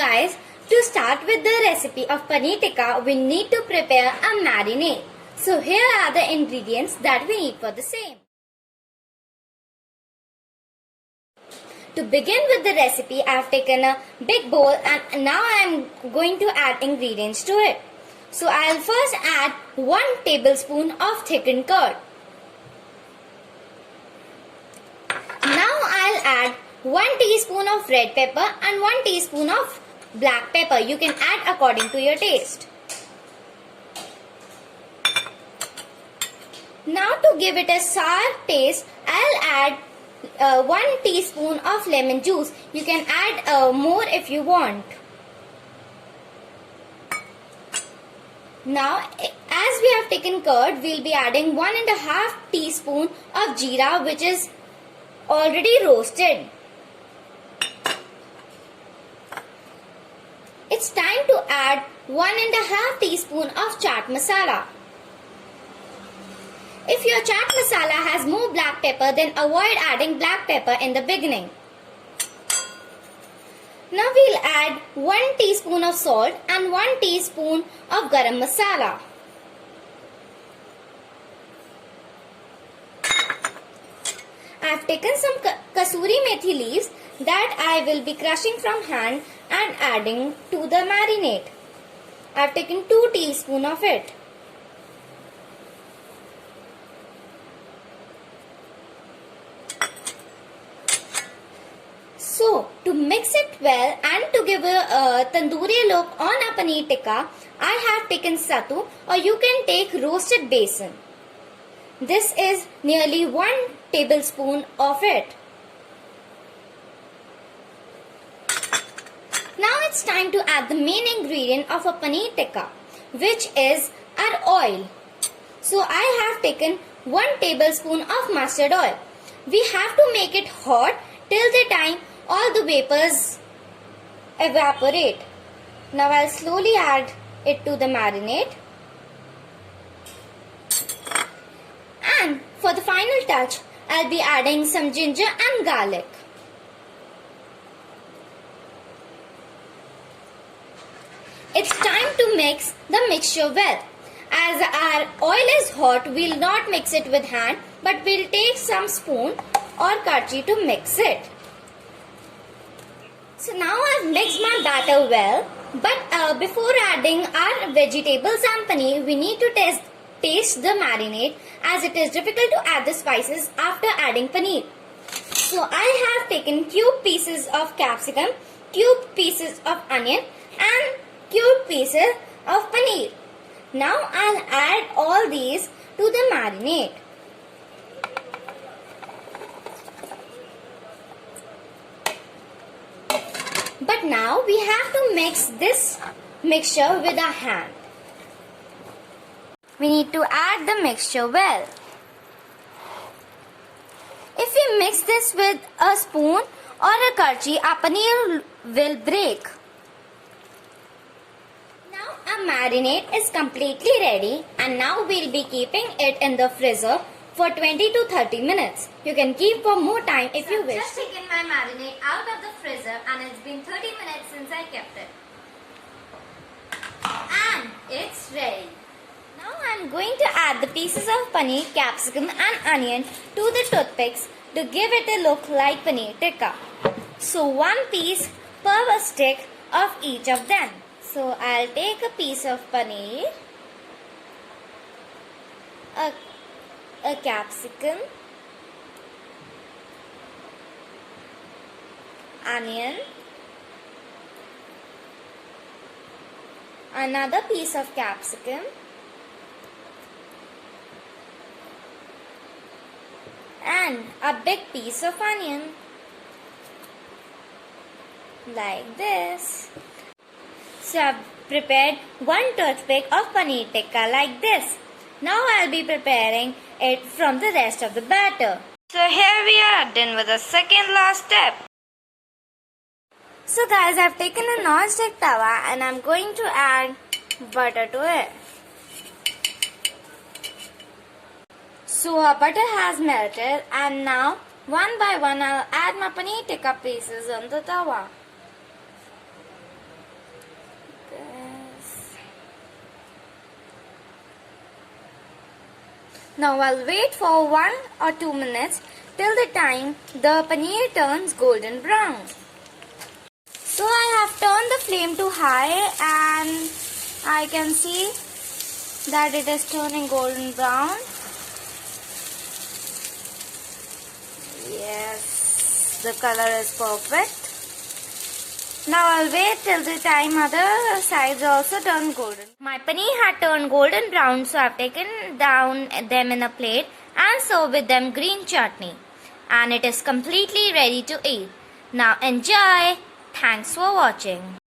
guys, to start with the recipe of paneer tikka, we need to prepare a marinade. So here are the ingredients that we need for the same. To begin with the recipe, I have taken a big bowl and now I am going to add ingredients to it. So I will first add 1 tablespoon of thickened curd. Now I'll add 1 teaspoon of red pepper and 1 teaspoon of black pepper. You can add according to your taste. Now to give it a sour taste, I'll add 1 teaspoon of lemon juice. You can add more if you want. Now, as we have taken curd, we'll be adding 1.5 teaspoon of jeera, which is already roasted. It's time to add 1.5 teaspoon of chaat masala. If your chaat masala has more black pepper, then avoid adding black pepper in the beginning. Now we'll add 1 teaspoon of salt and 1 teaspoon of garam masala. I have taken some kasuri methi leaves that I will be crushing from hand and adding to the marinade. I have taken 2 teaspoons of it. So, to mix it well and to give a tandoori look on a paneer tikka, I have taken sattu, or you can take roasted besan. This is nearly 1 tablespoon of it. Now it's time to add the main ingredient of a paneer tikka, which is our oil. So I have taken 1 tablespoon of mustard oil. We have to make it hot till the time all the vapors evaporate. Now I'll slowly add it to the marinade. And for the final touch, I'll be adding some ginger and garlic. It's time to mix the mixture well. As our oil is hot, we'll not mix it with hand, but we'll take some spoon or karchi to mix it. So now I've mixed my batter well, but before adding our vegetables and paneer, we need to taste the marinade, as it is difficult to add the spices after adding paneer. So I have taken cube pieces of capsicum, cube pieces of onion and cube pieces of paneer. Now I'll add all these to the marinade. But now we have to mix this mixture with our hand. We need to add the mixture well. If we mix this with a spoon or a karchi, our paneer will break. Now our marinade is completely ready, and now we'll be keeping it in the freezer for 20 to 30 minutes. You can keep for more time if you wish. I've just taken my marinade out of the freezer and it's been 30 minutes since I kept it. And it's ready. Now I'm going to add the pieces of paneer, capsicum and onion to the toothpicks to give it a look like paneer tikka. So 1 piece per stick of each of them. So I'll take a piece of paneer, a capsicum, onion, another piece of capsicum, and a big piece of onion, like this. So I've prepared 1 toothpick of paneer tikka like this. Now I'll be preparing it from the rest of the batter. So here we are done with the second last step. So guys, I've taken a non-stick tawa and I'm going to add butter to it. So our butter has melted and now one by one I'll add my paneer tikka pieces on the tawa. Now I'll wait for 1 or 2 minutes till the time the paneer turns golden brown. So I have turned the flame to high and I can see that it is turning golden brown. Yes, the color is perfect. Now I'll wait till the time other sides also turn golden. My paneer had turned golden brown, so I've taken down them in a plate and served with them green chutney. And it is completely ready to eat. Now enjoy. Thanks for watching.